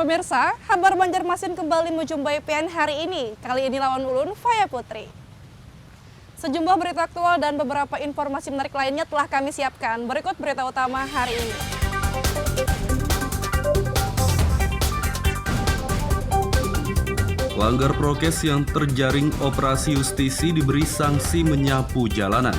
Pemirsa, kabar Banjarmasin kembali menjumpai PN hari ini. Kali ini lawan ulun Faya Putri. Sejumlah berita aktual dan beberapa informasi menarik lainnya telah kami siapkan. Berikut berita utama hari ini. Pelanggar prokes yang terjaring operasi justisi diberi sanksi menyapu jalanan.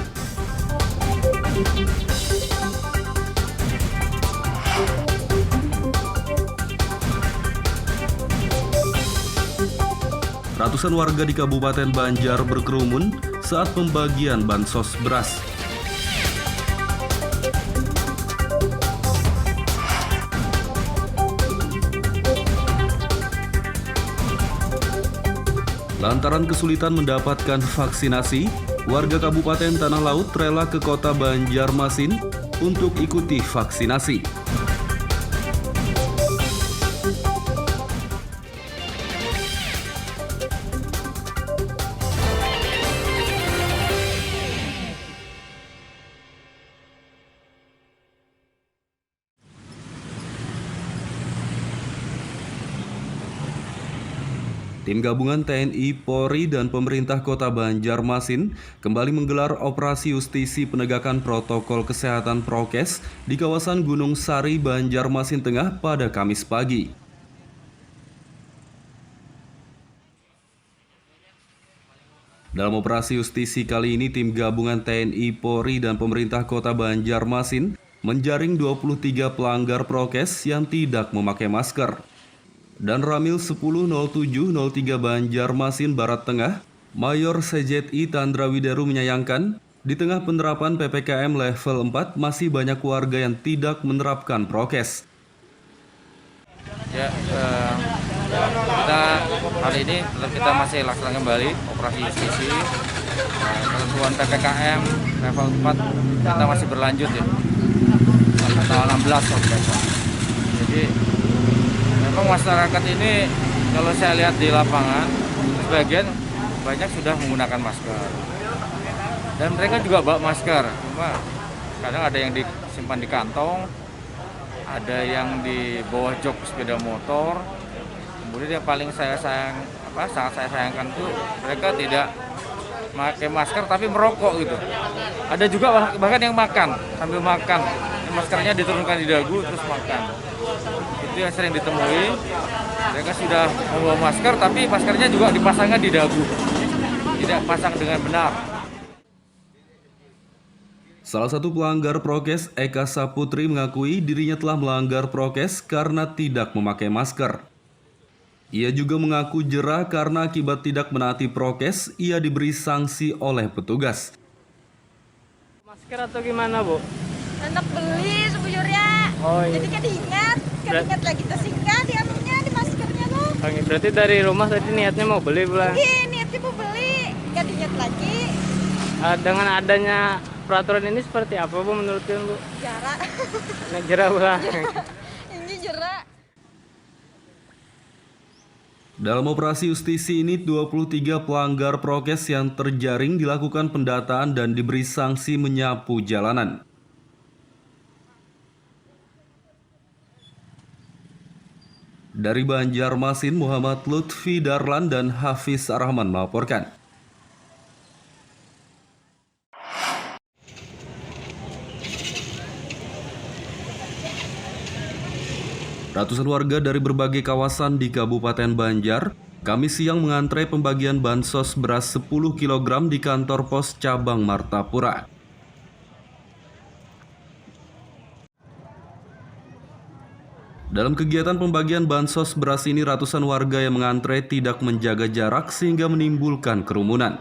Ratusan warga di Kabupaten Banjar berkerumun saat pembagian bansos beras. Lantaran kesulitan mendapatkan vaksinasi, warga Kabupaten Tanah Laut rela ke kota Banjarmasin untuk ikuti vaksinasi. Tim gabungan TNI, Polri, dan pemerintah kota Banjarmasin kembali menggelar operasi justisi penegakan protokol kesehatan prokes di kawasan Gunung Sari, Banjarmasin Tengah pada Kamis pagi. Dalam operasi justisi kali ini, tim gabungan TNI, Polri, dan pemerintah kota Banjarmasin menjaring 23 pelanggar prokes yang tidak memakai masker. Dan Ramil 100703 Banjarmasin Barat Tengah, Mayor CZI Tandra Wideru menyayangkan, di tengah penerapan PPKM level 4 masih banyak warga yang tidak menerapkan prokes. Ya, kita hari ini kita masih laksanakan kembali operasi justisi. Ketentuan PPKM level 4 kita masih berlanjut ya, sampai tanggal 16 Jadi memang masyarakat ini kalau saya lihat di lapangan sebagian banyak sudah menggunakan masker dan mereka juga bawa masker, cuma kadang ada yang disimpan di kantong, ada yang di bawah jok sepeda motor. Kemudian yang paling sangat saya sayangkan itu mereka tidak pakai masker tapi merokok gitu. Ada juga bahkan yang makan sambil makan, maskernya diturunkan di dagu terus makan. Itu yang sering ditemui. Mereka sudah membawa masker tapi maskernya juga dipasangkan di dagu, tidak pasang dengan benar. Salah satu pelanggar prokes, Eka Saputri, mengakui dirinya telah melanggar prokes karena tidak memakai masker. Ia juga mengaku jera karena akibat tidak menaati prokes, ia diberi sanksi oleh petugas. Masker atau gimana, Bu? Untuk beli sebujurnya. Oh, iya. Jadi kan diingat lagi tersingkat di anunya, di maskernya tuh. Berarti dari rumah tadi niatnya mau beli pula? Iya, niatnya mau beli, nggak diingat lagi. Dengan adanya peraturan ini seperti apa, Bu, menurut kalian, Bu? Jarak. Nah, jera pula. Ini jerak. Dalam operasi justisi ini, 23 pelanggar prokes yang terjaring dilakukan pendataan dan diberi sanksi menyapu jalanan. Dari Banjarmasin, Muhammad Lutfi Darlan dan Hafiz Rahman melaporkan. Ratusan warga dari berbagai kawasan di Kabupaten Banjar, Kamis siang mengantre pembagian bansos beras 10 kg di kantor pos cabang Martapura. Dalam kegiatan pembagian bansos beras ini, ratusan warga yang mengantre tidak menjaga jarak sehingga menimbulkan kerumunan.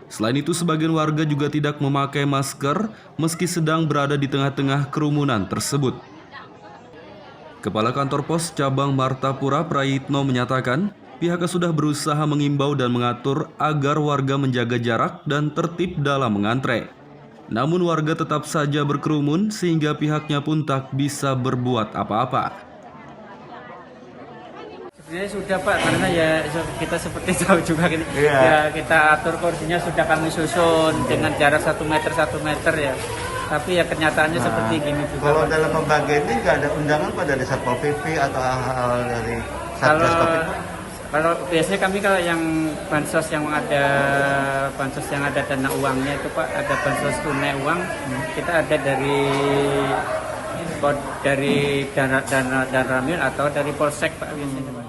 Selain itu, sebagian warga juga tidak memakai masker meski sedang berada di tengah-tengah kerumunan tersebut. Kepala Kantor Pos Cabang Martapura, Prayitno, menyatakan pihaknya sudah berusaha mengimbau dan mengatur agar warga menjaga jarak dan tertib dalam mengantre. Namun warga tetap saja berkerumun sehingga pihaknya pun tak bisa berbuat apa-apa. Sebenarnya sudah, Pak, karena ya kita seperti tahu juga ya, kita atur kursinya sudah kami susun dengan jarak 1 meter ya. tapi ya kenyataannya seperti gini juga. Kalau Pak. dalam pembagian ini nggak ada undangan Pak dari Satpol PP atau hal dari Satgas Kalau Covid? kalau biasanya kami kalau yang bansos yang ada dana uangnya itu Pak, ada bansos tunai uang, kita ada dari dana ramil atau dari polsek Pak biasanya Pak.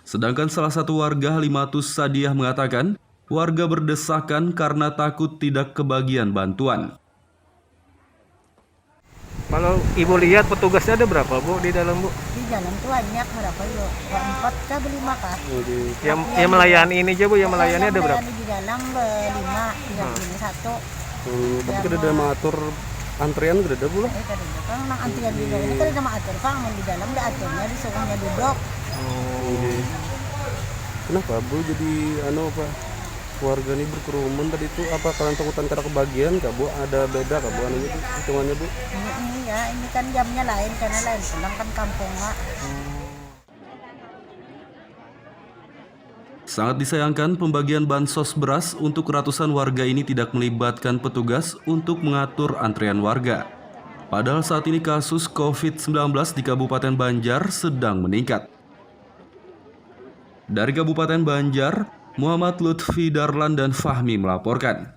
Sedangkan salah satu warga Halimatus Sadiah mengatakan, warga berdesakan karena takut tidak kebagian bantuan. Kalau ibu lihat petugasnya ada berapa bu di dalam bu? Di dalam tuh banyak berapa yuk? 4 kah 5 kah? Yang melayani ini aja bu, yang melayani ada berapa? Di dalam 5, yang ini 1. Tapi kada ada mengatur antrian kada ada pula. Kan nang antrian di dalam ini kan ada mengatur Pak, di dalam ada aturnya disuruhnya duduk. Kenapa bu jadi apa? Warga ini berkerumun tadi itu apa kalian takutan kada kebagian kah bu? Ada beda kah bu itu hitungannya bu? Ini ya, ini kan jamnya lain karena lain pulang kan kampung Mak. Sangat disayangkan pembagian bansos beras untuk ratusan warga ini tidak melibatkan petugas untuk mengatur antrian warga. Padahal saat ini kasus COVID-19 di Kabupaten Banjar sedang meningkat. Dari Kabupaten Banjar, Muhammad Lutfi Darlan dan Fahmi melaporkan.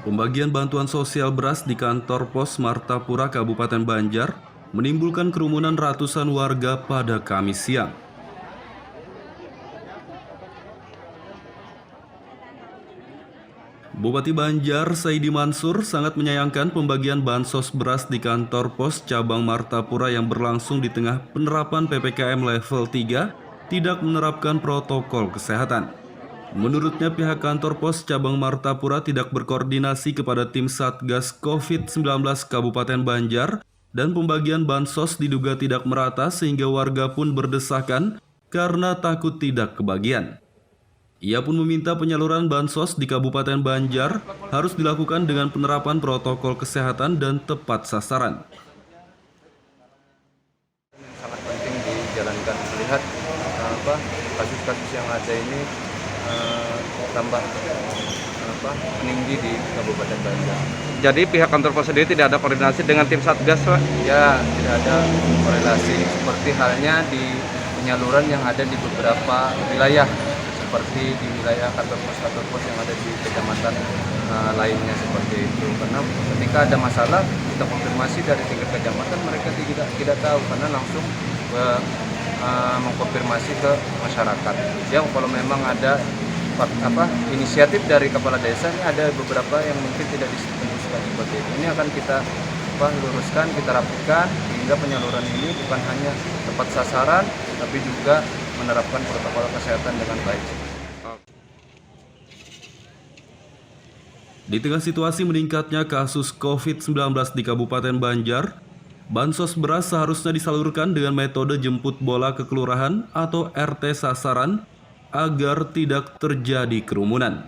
Pembagian bantuan sosial beras di kantor pos Martapura Kabupaten Banjar menimbulkan kerumunan ratusan warga pada Kamis siang. Bupati Banjar, Saidi Mansur, sangat menyayangkan pembagian bansos beras di kantor pos cabang Martapura yang berlangsung di tengah penerapan PPKM level 3 tidak menerapkan protokol kesehatan. Menurutnya pihak kantor pos cabang Martapura tidak berkoordinasi kepada tim Satgas COVID-19 Kabupaten Banjar dan pembagian bansos diduga tidak merata sehingga warga pun berdesakan karena takut tidak kebagian. Ia pun meminta penyaluran bansos di Kabupaten Banjar harus dilakukan dengan penerapan protokol kesehatan dan tepat sasaran. Sangat penting dijalankan, melihat kasus-kasus yang ada ini tambah meninggi di Kabupaten Banjar. Jadi pihak kantor pos sendiri tidak ada koordinasi dengan tim Satgas Pak? Ya, tidak ada korelasi seperti halnya di penyaluran yang ada di beberapa wilayah, seperti di wilayah kantor pos yang ada di kecamatan lainnya seperti itu. Karena ketika ada masalah kita konfirmasi dari tingkat kecamatan, mereka tidak tahu karena langsung mengkonfirmasi ke masyarakat. Ya, kalau memang ada inisiatif dari kepala desa, ini ada beberapa yang mungkin tidak ditembuskan seperti itu. Ini akan kita luruskan, kita rapikan hingga penyaluran ini bukan hanya tepat sasaran, tapi juga menerapkan protokol kesehatan dengan baik. Di tengah situasi meningkatnya kasus COVID-19 di Kabupaten Banjar, bansos beras seharusnya disalurkan dengan metode jemput bola ke kelurahan atau RT sasaran agar tidak terjadi kerumunan.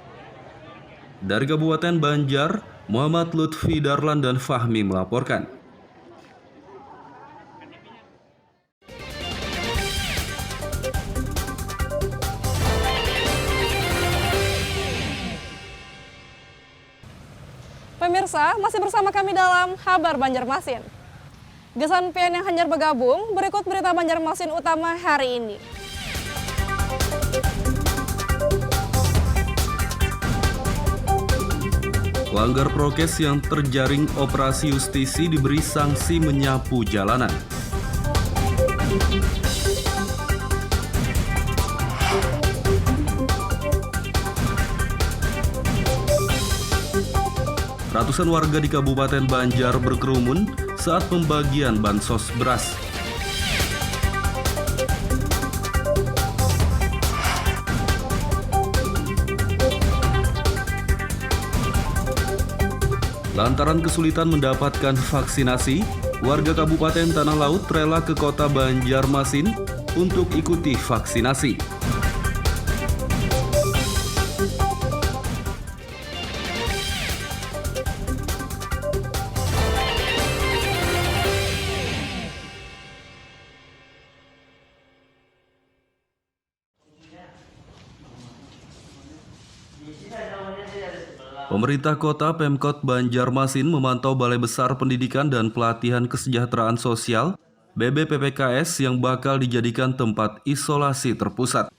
Dari Kabupaten Banjar, Muhammad Lutfi Darlan dan Fahmi melaporkan. Pemirsa, masih bersama kami dalam Kabar Banjarmasin. Gesan PN yang hanyar bergabung, berikut berita Banjarmasin utama hari ini. Pelanggar prokes yang terjaring operasi justisi diberi sanksi menyapu jalanan. Ratusan warga di Kabupaten Banjar berkerumun saat pembagian bansos beras. Lantaran kesulitan mendapatkan vaksinasi, warga Kabupaten Tanah Laut rela ke kota Banjarmasin untuk ikuti vaksinasi. Pemerintah Kota Pemkot Banjarmasin memantau Balai Besar Pendidikan dan Pelatihan Kesejahteraan Sosial BBPPKS yang bakal dijadikan tempat isolasi terpusat.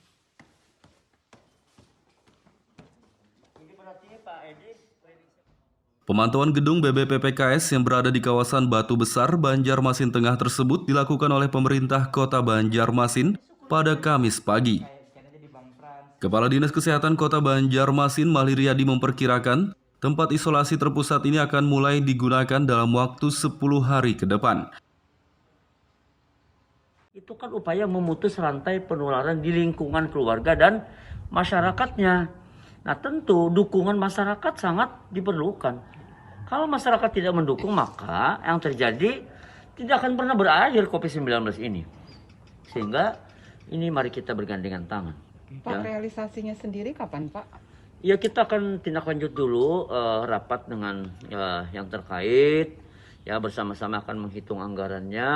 Pemantauan gedung BBPPKS yang berada di kawasan Batu Besar, Banjarmasin Tengah tersebut dilakukan oleh pemerintah Kota Banjarmasin pada Kamis pagi. Kepala Dinas Kesehatan Kota Banjarmasin, Mahli Riyadi memperkirakan tempat isolasi terpusat ini akan mulai digunakan dalam waktu 10 hari ke depan. Itu kan upaya memutus rantai penularan di lingkungan keluarga dan masyarakatnya. Nah tentu dukungan masyarakat sangat diperlukan. Kalau masyarakat tidak mendukung maka yang terjadi tidak akan pernah berakhir COVID-19 ini. Sehingga ini mari kita bergandengan tangan. Pak, realisasinya sendiri kapan Pak? Ya kita akan tindak lanjut dulu rapat dengan yang terkait. Ya bersama-sama akan menghitung anggarannya.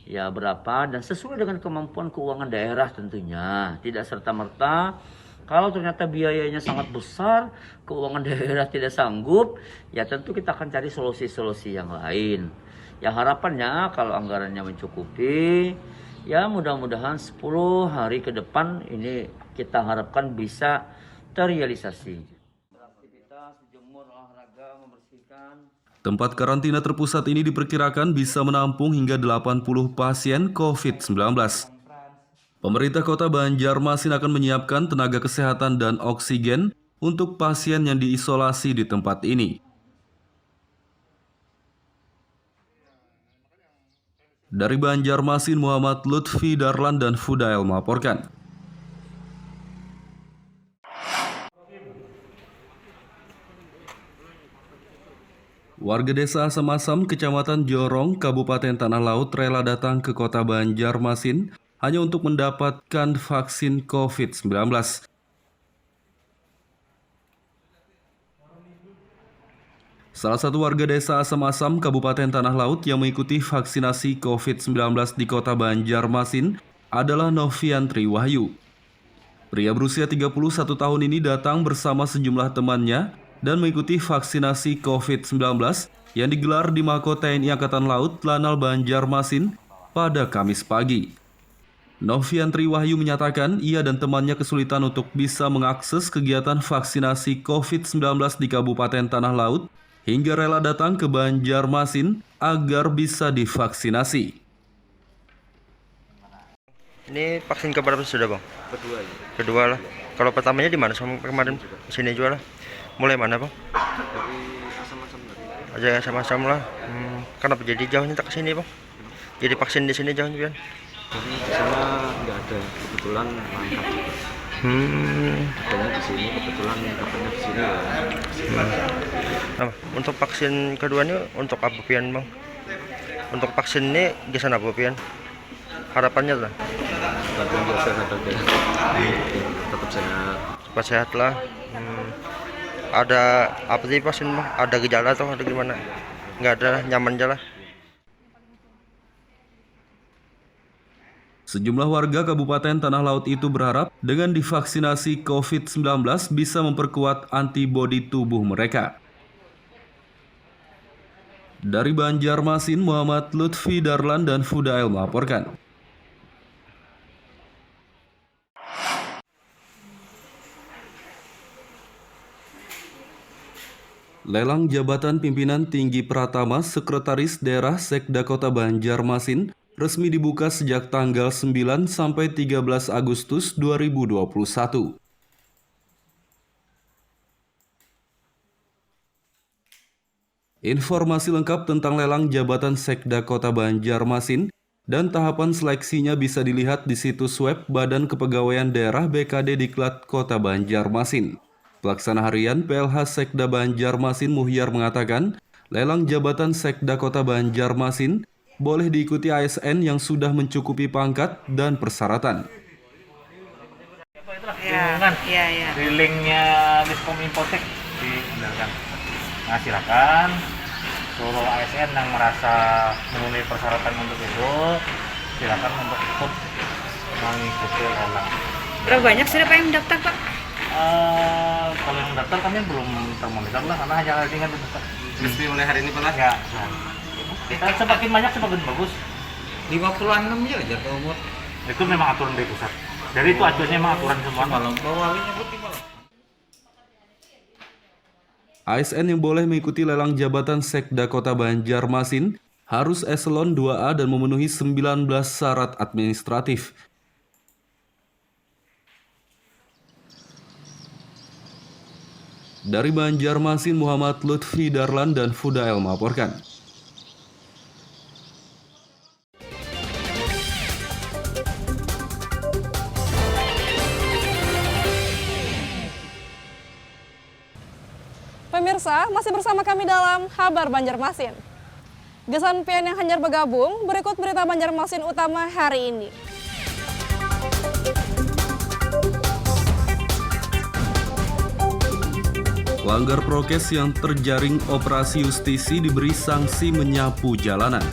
Ya berapa dan sesuai dengan kemampuan keuangan daerah tentunya. Tidak serta-merta. Kalau ternyata biayanya sangat besar, keuangan daerah tidak sanggup, ya tentu kita akan cari solusi-solusi yang lain. Ya harapannya kalau anggarannya mencukupi, ya mudah-mudahan 10 hari ke depan ini kita harapkan bisa terrealisasi. Beraktivitas, berjemur, olahraga, membersihkan. Tempat karantina terpusat ini diperkirakan bisa menampung hingga 80 pasien COVID-19. Pemerintah Kota Banjarmasin akan menyiapkan tenaga kesehatan dan oksigen untuk pasien yang diisolasi di tempat ini. Dari Banjarmasin, Muhammad Lutfi Darlan dan Fudail melaporkan. Warga desa Asam-Asam, Kecamatan Jorong, Kabupaten Tanah Laut rela datang ke Kota Banjarmasin hanya untuk mendapatkan vaksin COVID-19. Salah satu warga desa Asam-Asam, Kabupaten Tanah Laut yang mengikuti vaksinasi COVID-19 di Kota Banjarmasin adalah Noviantri Wahyu. Pria berusia 31 tahun ini datang bersama sejumlah temannya dan mengikuti vaksinasi COVID-19 yang digelar di Mako TNI Angkatan Laut Lanal Banjarmasin pada Kamis pagi. Noviantri Wahyu menyatakan ia dan temannya kesulitan untuk bisa mengakses kegiatan vaksinasi COVID-19 di Kabupaten Tanah Laut hingga rela datang ke Banjarmasin agar bisa divaksinasi. Ini vaksin keberapa sudah Bang? Kedua ya. Kedua lah. Kalau pertamanya di mana sama kemarin? Di sini juga lah. Mulai mana Bang? Dari Asam-Asam tadi. Aja Asam-Asam lah. Kenapa jadi jauhnya tak ke sini Bang? Jadi vaksin di sini jauhnya Bang? Jadi di sana nggak ada, kebetulan mangkat juga. Katanya di sini, kebetulan katanya di sini ya. Nah, untuk vaksin kedua ini untuk apa pian Bang? Untuk vaksin ini di sana apa pian? Harapannya lah. Bantuan biasa ada tetap sehat. Cepat sehat lah. Ada apa sih vaksin Bang? Ada gejala atau ada gimana? Nggak ada, nyaman aja lah. Sejumlah warga Kabupaten Tanah Laut itu berharap dengan divaksinasi COVID-19 bisa memperkuat antibodi tubuh mereka. Dari Banjarmasin, Muhammad Lutfi Darlan dan Fudail melaporkan. Lelang jabatan pimpinan tinggi Pratama Sekretaris Daerah Sekda Kota Banjarmasin resmi dibuka sejak tanggal 9 sampai 13 Agustus 2021. Informasi lengkap tentang lelang jabatan Sekda Kota Banjarmasin dan tahapan seleksinya bisa dilihat di situs web Badan Kepegawaian Daerah BKD Diklat Kota Banjarmasin. Pelaksana Harian PLH Sekda Banjarmasin Muhyar mengatakan, lelang jabatan Sekda Kota Banjarmasin boleh diikuti ASN yang sudah mencukupi pangkat dan persyaratan. Di linknya Diskom Infotek diandalkan. Nah silakan seluruh ASN yang merasa memenuhi persyaratan untuk itu, silakan untuk ikut mengikuti lelang. Berapa banyak sih Pak yang mendaftar Pak? Kalau yang daftar kami belum termonitor lah, karena hanya tinggal Resmi mulai hari ini Pak? Ya. Semakin banyak semakin bagus. 56 ya jatuh umur. Itu memang aturan dari pusat. Dari itu acuannya memang aturan semua. ASN yang boleh mengikuti lelang jabatan Sekda Kota Banjarmasin harus eselon 2A dan memenuhi 19 syarat administratif. Dari Banjarmasin, Muhammad Lutfi Darlan dan Fudael melaporkan. Pemirsa, masih bersama kami dalam Kabar Banjarmasin. Gesan PN yang hanyar bergabung, berikut berita Banjarmasin utama hari ini. Pelanggar prokes yang terjaring operasi justisi diberi sanksi menyapu jalanan.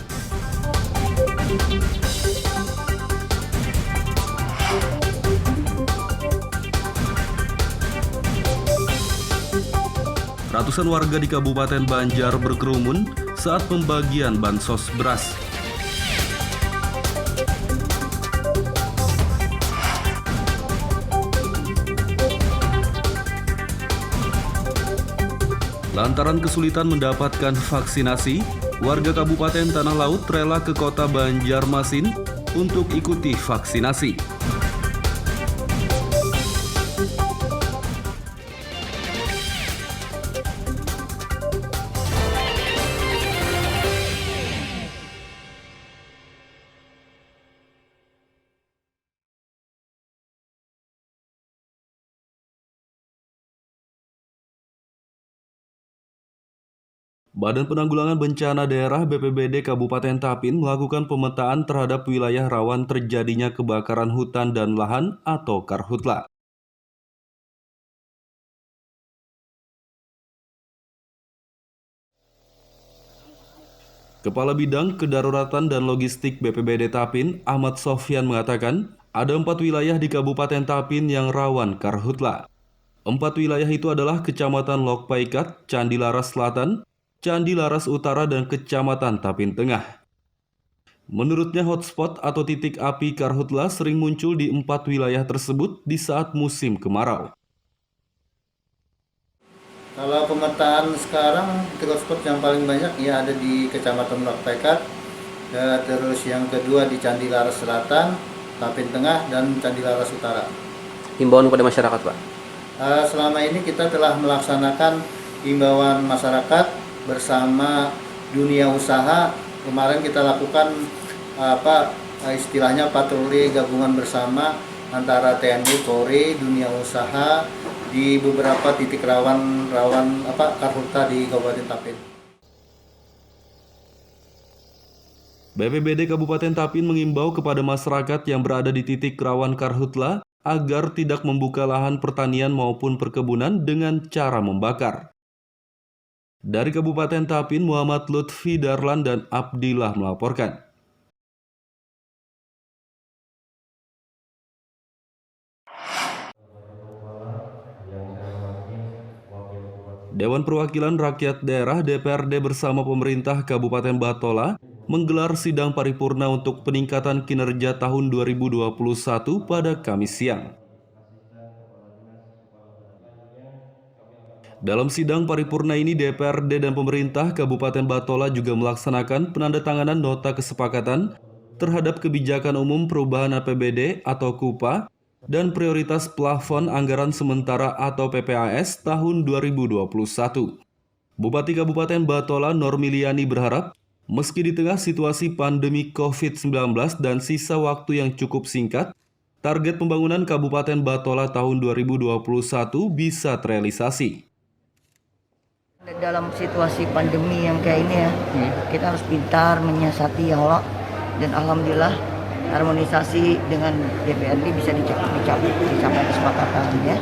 Ratusan warga di Kabupaten Banjar berkerumun saat pembagian bansos beras. Lantaran kesulitan mendapatkan vaksinasi, warga Kabupaten Tanah Laut rela ke Kota Banjarmasin untuk ikuti vaksinasi. Badan Penanggulangan Bencana Daerah BPBD Kabupaten Tapin melakukan pemetaan terhadap wilayah rawan terjadinya kebakaran hutan dan lahan atau karhutla. Kepala Bidang Kedaruratan dan Logistik BPBD Tapin, Ahmad Sofyan mengatakan, ada 4 wilayah di Kabupaten Tapin yang rawan karhutla. 4 wilayah itu adalah Kecamatan Lokpaikat, Candi Laras Selatan, Candi Laras Utara, dan Kecamatan Tapin Tengah. Menurutnya hotspot atau titik api karhutla sering muncul di 4 wilayah tersebut di saat musim kemarau. Kalau pemetaan sekarang titik hotspot yang paling banyak ya ada di Kecamatan Lokpaikat, terus yang kedua di Candi Laras Selatan, Tapin Tengah, dan Candi Laras Utara. Himbauan kepada masyarakat, Pak? Selama ini kita telah melaksanakan himbauan masyarakat bersama dunia usaha. Kemarin kita lakukan istilahnya patroli gabungan bersama antara TNI, Polri, dunia usaha di beberapa titik rawan karhutla di Kabupaten Tapin. BPBD Kabupaten Tapin mengimbau kepada masyarakat yang berada di titik rawan karhutla agar tidak membuka lahan pertanian maupun perkebunan dengan cara membakar. Dari Kabupaten Tapin, Muhammad Lutfi Darlan dan Abdillah melaporkan. Dewan Perwakilan Rakyat Daerah DPRD bersama pemerintah Kabupaten Batola menggelar sidang paripurna untuk peningkatan kinerja tahun 2021 pada Kamis siang. Dalam sidang paripurna ini, DPRD dan pemerintah Kabupaten Batola juga melaksanakan penandatanganan nota kesepakatan terhadap kebijakan umum perubahan APBD atau KUPA dan prioritas plafon anggaran sementara atau PPAS tahun 2021. Bupati Kabupaten Batola Normiliani berharap, meski di tengah situasi pandemi COVID-19 dan sisa waktu yang cukup singkat, target pembangunan Kabupaten Batola tahun 2021 bisa terrealisasi. Dalam situasi pandemi yang kayak ini ya, kita harus pintar menyiasati ya Allah. Dan alhamdulillah harmonisasi dengan DPRD bisa dicapai kesepakatan ya.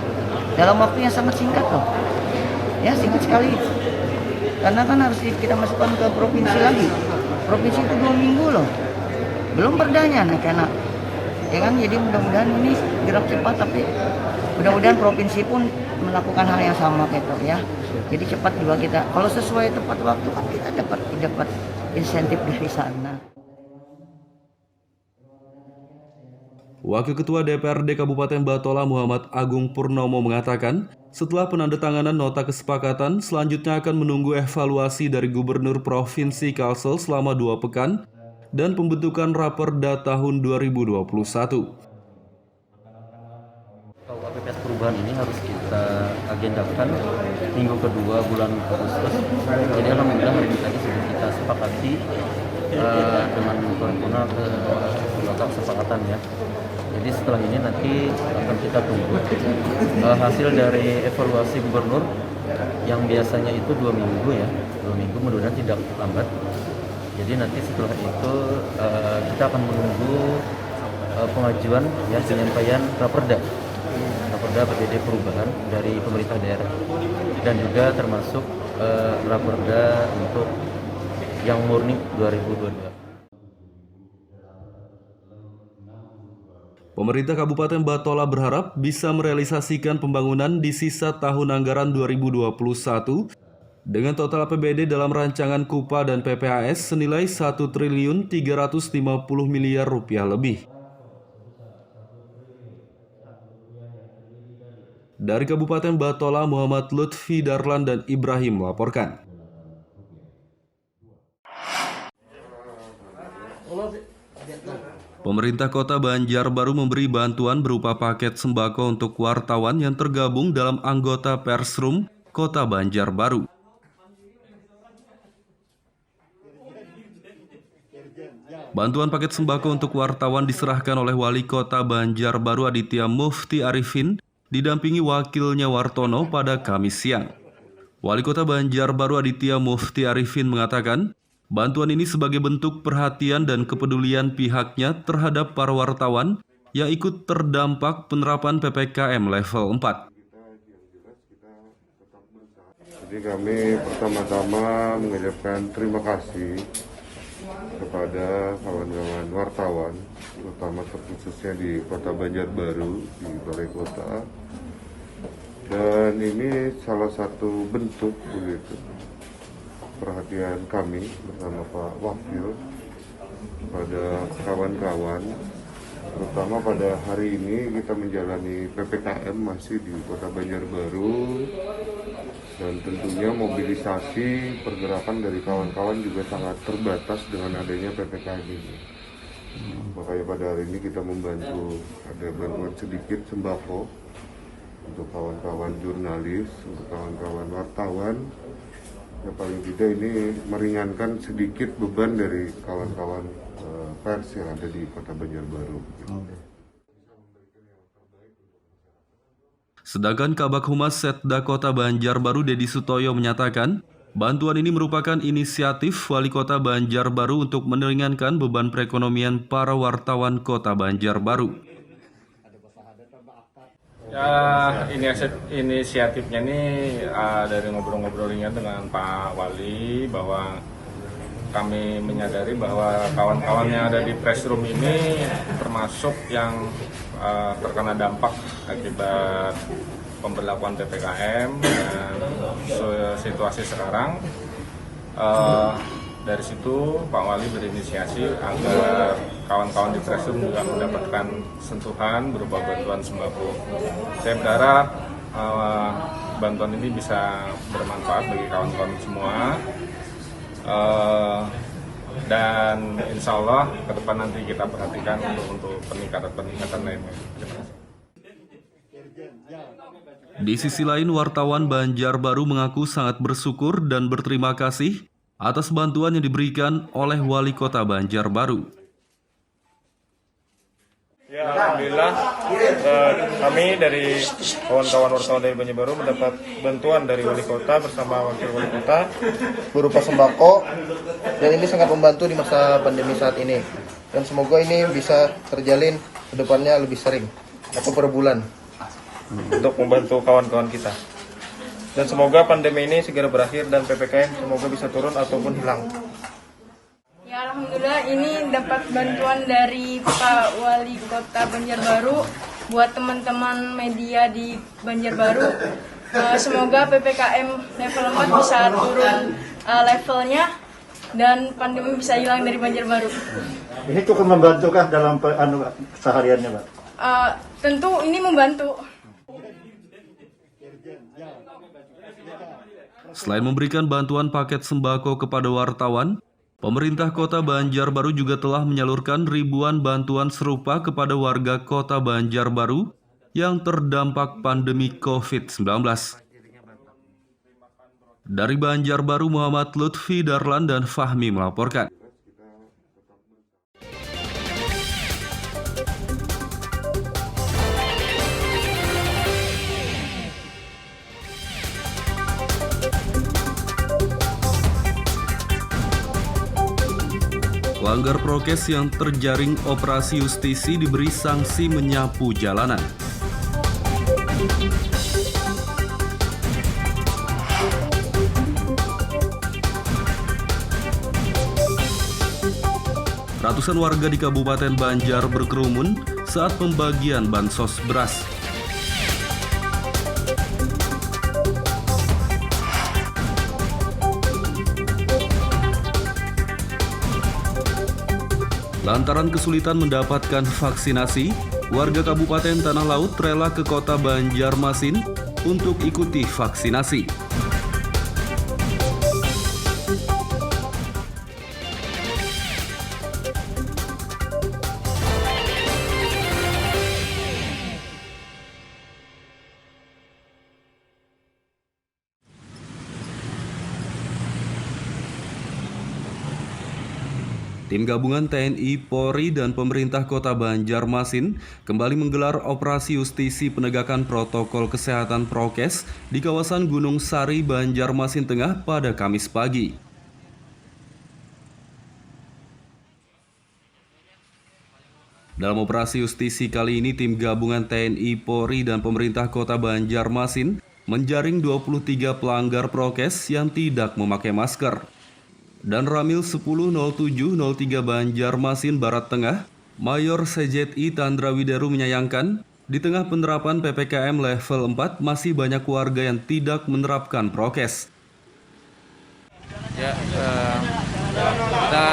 Dalam waktu yang sangat singkat loh. Ya, singkat sekali. Karena kan harus kita masukkan ke provinsi lagi. Provinsi itu 2 minggu loh. Belum perdanya anak-anak. ya kan. Jadi mudah-mudahan ini gerak cepat, tapi mudah-mudahan provinsi pun melakukan hal yang sama gitu ya. Jadi cepat juga kita, kalau sesuai tepat waktu kan kita dapat insentif dari sana. Wakil Ketua DPRD Kabupaten Batola Muhammad Agung Purnomo mengatakan, setelah penandatanganan nota kesepakatan, selanjutnya akan menunggu evaluasi dari Gubernur Provinsi Kalsel selama 2 pekan dan pembentukan Raperda tahun 2021. APPS perubahan ini harus kita agendakan minggu kedua bulan Agustus. Jadi alhamdulillah hari ini tadi sudah kita sepakati dengan paripurna ke nota kesepakatan ya. Jadi setelah ini nanti akan kita tunggu hasil dari evaluasi gubernur yang biasanya itu 2 minggu ya, 2 minggu mudah-mudahan tidak lambat. Jadi nanti setelah itu kita akan menunggu pengajuan ya penyampaian Raperda PPD perubahan dari pemerintah daerah dan juga termasuk Raperda untuk yang murni 2022. Pemerintah Kabupaten Batola berharap bisa merealisasikan pembangunan di sisa tahun anggaran 2021 dengan total APBD dalam rancangan KUPA dan PPAS senilai 1.350 miliar rupiah lebih. Dari Kabupaten Batola, Muhammad Lutfi Darlan dan Ibrahim melaporkan. Pemerintah Kota Banjarbaru memberi bantuan berupa paket sembako untuk wartawan yang tergabung dalam anggota Persrum Kota Banjarbaru. Bantuan paket sembako untuk wartawan diserahkan oleh Wali Kota Banjarbaru Aditya Mufti Arifin, didampingi wakilnya Wartono pada Kamis siang. Wali Kota Banjarbaru Aditya Mufti Arifin mengatakan, bantuan ini sebagai bentuk perhatian dan kepedulian pihaknya terhadap para wartawan yang ikut terdampak penerapan PPKM level 4. Jadi kami pertama-tama mengucapkan terima kasih kepada kawan-kawan wartawan, terutama khususnya di Kota Banjarbaru, di Balai Kota. Dan ini salah satu bentuk begitu perhatian kami bersama Pak Wakil kepada kawan-kawan, terutama pada hari ini kita menjalani PPKM masih di Kota Banjarbaru, dan tentunya mobilisasi pergerakan dari kawan-kawan juga sangat terbatas dengan adanya PPKM ini. Makanya pada hari ini kita membantu, ada bantuan sedikit sembako untuk kawan-kawan jurnalis, untuk kawan-kawan wartawan. Yang paling tidak ini meringankan sedikit beban dari kawan-kawan pers yang ada di Kota Banjarbaru. Sedangkan Kabak Humas Setda Kota Banjarbaru Dedi Sutoyo menyatakan, bantuan ini merupakan inisiatif Wali Kota Banjarbaru untuk meringankan beban perekonomian para wartawan Kota Banjarbaru. Ya, inisiatifnya ini dari ngobrol-ngobrol ringan dengan Pak Wali, bahwa kami menyadari bahwa kawan-kawan yang ada di pressroom ini termasuk yang terkena dampak akibat pemberlakuan PPKM dan situasi sekarang. Dari situ Pak Wali berinisiasi agar kawan-kawan di pressroom juga mendapatkan sentuhan berupa bantuan sembako. Saya berharap bantuan ini bisa bermanfaat bagi kawan-kawan semua, dan insya Allah ke depan nanti kita perhatikan untuk peningkatan lainnya. Di sisi lain, wartawan Banjarbaru mengaku sangat bersyukur dan berterima kasih atas bantuan yang diberikan oleh Wali Kota Banjarbaru. Ya, alhamdulillah kami dari kawan-kawan wartawan dari Banjarbaru mendapat bantuan dari Wali Kota bersama Wakil Wali Kota berupa sembako, dan ini sangat membantu di masa pandemi saat ini. Dan semoga ini bisa terjalin ke depannya lebih sering atau per bulan untuk membantu kawan-kawan kita. Dan semoga pandemi ini segera berakhir dan PPKM semoga bisa turun ataupun hilang. Ya, alhamdulillah Alhamdulillah ini dapat bantuan dari Pak Wali Kota Banjarbaru buat teman-teman media di Banjarbaru. Semoga PPKM level 4 bisa turun levelnya dan pandemi bisa hilang dari Banjarbaru. Ini cukup membantukah dalam sehariannya, Pak? Tentu ini membantu. Selain memberikan bantuan paket sembako kepada wartawan, pemerintah Kota Banjarbaru juga telah menyalurkan ribuan bantuan serupa kepada warga Kota Banjarbaru yang terdampak pandemi COVID-19. Dari Banjarbaru, Muhammad Lutfi Darlan dan Fahmi melaporkan. Pelanggar prokes yang terjaring operasi justisi diberi sanksi menyapu jalanan. Ratusan warga di Kabupaten Banjar berkerumun saat pembagian bansos beras. Lantaran kesulitan mendapatkan vaksinasi, warga Kabupaten Tanah Laut rela ke Kota Banjarmasin untuk ikuti vaksinasi. Tim gabungan TNI, Polri, dan pemerintah Kota Banjarmasin kembali menggelar operasi justisi penegakan protokol kesehatan prokes di kawasan Gunung Sari, Banjarmasin Tengah pada Kamis pagi. Dalam operasi justisi kali ini, tim gabungan TNI, Polri, dan pemerintah Kota Banjarmasin menjaring 23 pelanggar prokes yang tidak memakai masker. Dan Ramil 100703 Banjarmasin Barat Tengah, Mayor CZI Tandra Wideru menyayangkan, di tengah penerapan PPKM level 4 masih banyak warga yang tidak menerapkan prokes. Ya, kita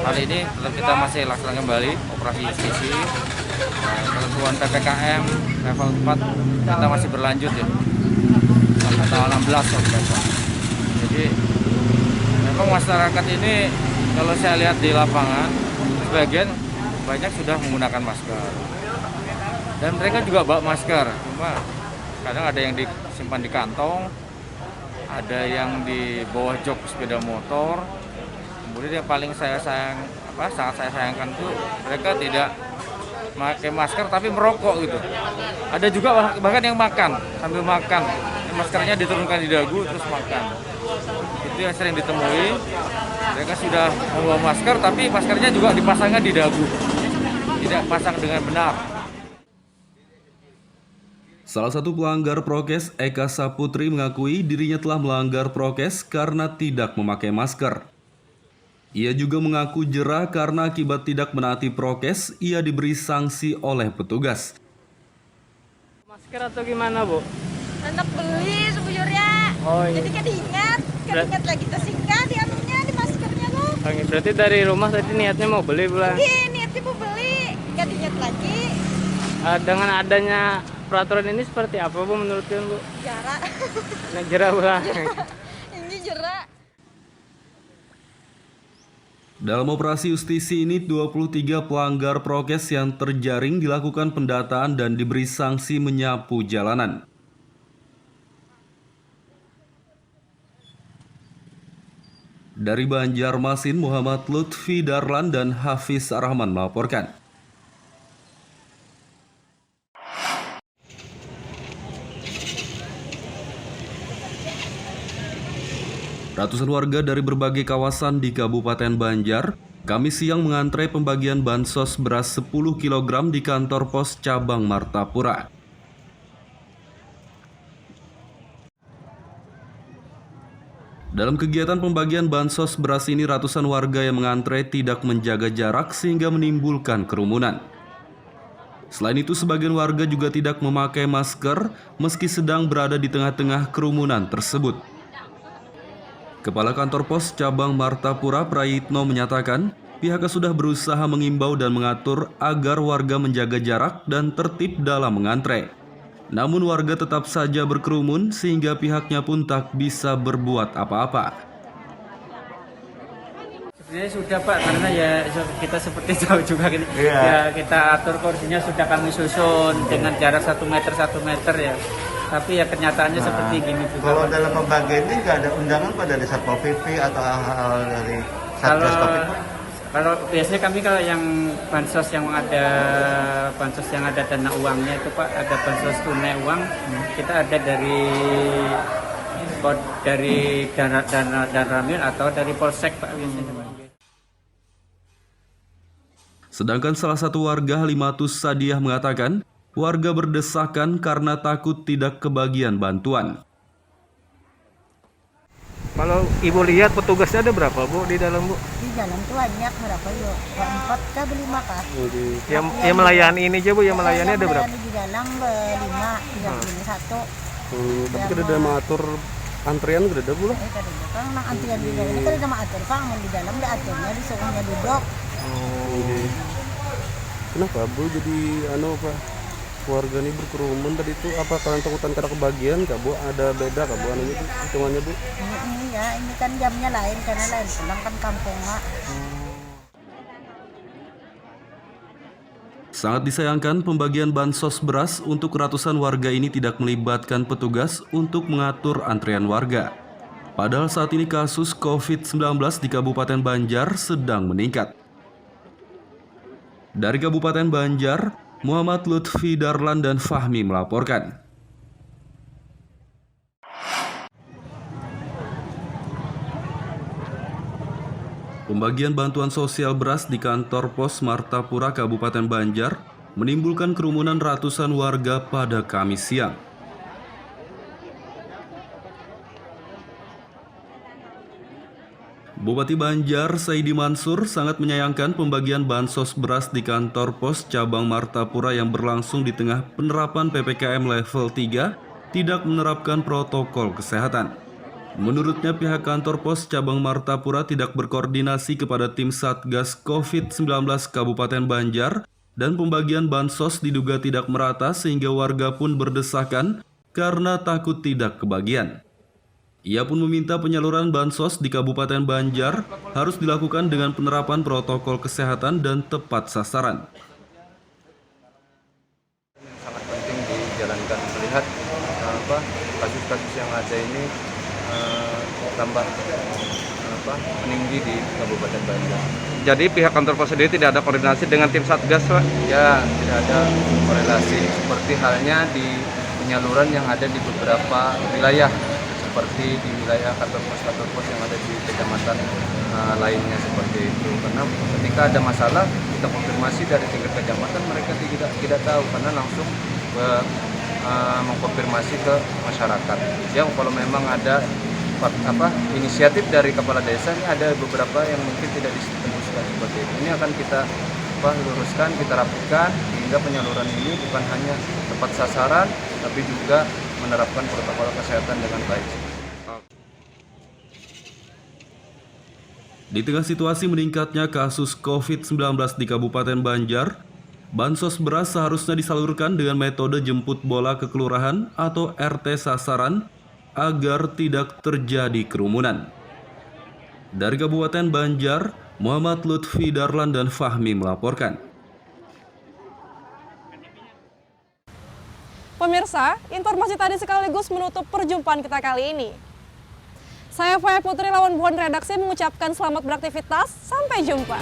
kali ini kita masih laksanakan kembali operasi justisi. Ketentuan PPKM level 4 kita masih berlanjut ya, sampai tanggal 16 besok. Jadi memang masyarakat ini kalau saya lihat di lapangan sebagian banyak sudah menggunakan masker dan mereka juga bawa masker, cuma kadang ada yang disimpan di kantong, ada yang di bawah jok sepeda motor. Kemudian yang paling sangat saya sayangkan tuh mereka tidak pakai masker tapi merokok gitu. Ada juga bahkan yang makan sambil makan, maskernya diturunkan di dagu terus makan. Itu yang sering ditemui. Mereka sudah membawa masker tapi maskernya juga dipasangkan di dagu, tidak pasang dengan benar. Salah satu pelanggar prokes, Eka Saputri, mengakui dirinya telah melanggar prokes karena tidak memakai masker. Ia juga mengaku jera karena akibat tidak menaati prokes, ia diberi sanksi oleh petugas. Masker atau gimana, Bu? Anak beli sebujurnya. Oh, iya. Jadi kan diingat lagi tersingkat di anunya, di maskernya loh. Berarti dari rumah tadi niatnya mau beli pulang? Iya, niatnya mau beli, gak diingat lagi. Dengan adanya peraturan ini seperti apa, Bu, menurut kalian, Bu? Jarak. Naik jerak pulang. Ini jerak. Dalam operasi justisi ini, 23 pelanggar prokes yang terjaring dilakukan pendataan dan diberi sanksi menyapu jalanan. Dari Banjarmasin, Muhammad Lutfi Darlan dan Hafiz Rahman melaporkan. Ratusan warga dari berbagai kawasan di Kabupaten Banjar, Kamis siang mengantre pembagian bansos beras 10 kg di kantor pos cabang Martapura. Dalam kegiatan pembagian bansos beras ini, ratusan warga yang mengantre tidak menjaga jarak sehingga menimbulkan kerumunan. Selain itu, sebagian warga juga tidak memakai masker meski sedang berada di tengah-tengah kerumunan tersebut. Kepala Kantor Pos Cabang Martapura, Prayitno, menyatakan pihaknya sudah berusaha mengimbau dan mengatur agar warga menjaga jarak dan tertib dalam mengantre. Namun warga tetap saja berkerumun sehingga pihaknya pun tak bisa berbuat apa-apa. Sebenarnya sudah Pak, karena ya kita seperti tahu juga gitu. Ya kita atur kursinya sudah kami susun dengan jarak 1 meter ya. Tapi ya kenyataannya seperti gini juga. Kalau dalam pembagian ini nggak ada undangan Pak dari Satpol PP atau hal dari Satgas Covid? Kalau biasanya kami kalau yang bansos yang ada dana uangnya itu Pak, ada bansos tunai uang, kita ada dari dana ramil atau dari polsek Pak biasanya. Sedangkan salah satu warga, Halimatus Sadiah, mengatakan warga berdesakan karena takut tidak kebagian bantuan. Kalau Ibu lihat petugasnya ada berapa Bu di dalam Bu? Di dalam tuh banyak, berapa yuk? 4 kah, 5 kah? Yang melayani ini aja Bu, yang melayani ada berapa? Di dalam 5, 31. Tapi kada ada mengatur antrian kada ada Bu lah. Kada ada kan nang antrian di dalam ini kada ada mengatur Pak, di dalam ada aturnya disuruhnya duduk. Kenapa Bu jadi Pak? Warga ini berkerumun tadi itu apa kalian takutan karena kebagian kah Bu? Ada beda kah Bu itu hitungannya Bu? Ya ini kan jamnya lain karena lain pulang kan kampung Mak. Sangat disayangkan pembagian bansos beras untuk ratusan warga ini tidak melibatkan petugas untuk mengatur antrean warga. Padahal saat ini kasus COVID-19 di Kabupaten Banjar sedang meningkat. Dari Kabupaten Banjar, Muhammad Lutfi Darlan dan Fahmi melaporkan. Pembagian bantuan sosial beras di kantor pos Martapura, Kabupaten Banjar menimbulkan kerumunan ratusan warga pada Kamis siang. Bupati Banjar, Saidi Mansur, sangat menyayangkan pembagian bansos beras di kantor pos cabang Martapura yang berlangsung di tengah penerapan PPKM level 3 tidak menerapkan protokol kesehatan. Menurutnya, pihak kantor pos cabang Martapura tidak berkoordinasi kepada tim Satgas COVID-19 Kabupaten Banjar dan pembagian bansos diduga tidak merata sehingga warga pun berdesakan karena takut tidak kebagian. Ia pun meminta penyaluran bansos di Kabupaten Banjar harus dilakukan dengan penerapan protokol kesehatan dan tepat sasaran. Sangat penting dijalankan, melihat kasus-kasus yang ada ini tambah meninggi di Kabupaten Banjar. Jadi pihak kantor pos sendiri tidak ada koordinasi dengan tim Satgas Pak? Ya, tidak ada korelasi seperti halnya di penyaluran yang ada di beberapa wilayah, seperti di wilayah kantor pos yang ada di kecamatan lainnya seperti itu. Karena ketika ada masalah, kita konfirmasi dari tingkat kecamatan, mereka tidak tahu karena langsung mengkonfirmasi ke masyarakat. Ya, kalau memang ada inisiatif dari kepala desa, ini ada beberapa yang mungkin tidak ditembuskan seperti itu. Ini akan kita luruskan, kita rapikan hingga penyaluran ini bukan hanya tepat sasaran, tapi juga menerapkan protokol kesehatan dengan baik. Di tengah situasi meningkatnya kasus COVID-19 di Kabupaten Banjar, bansos beras seharusnya disalurkan dengan metode jemput bola ke kelurahan atau RT sasaran agar tidak terjadi kerumunan. Dari Kabupaten Banjar, Muhammad Lutfi Darlan dan Fahmi melaporkan. Pemirsa, informasi tadi sekaligus menutup perjumpaan kita kali ini. Saya Faya Putri, lawan buhan redaksi, mengucapkan selamat beraktivitas. Sampai jumpa.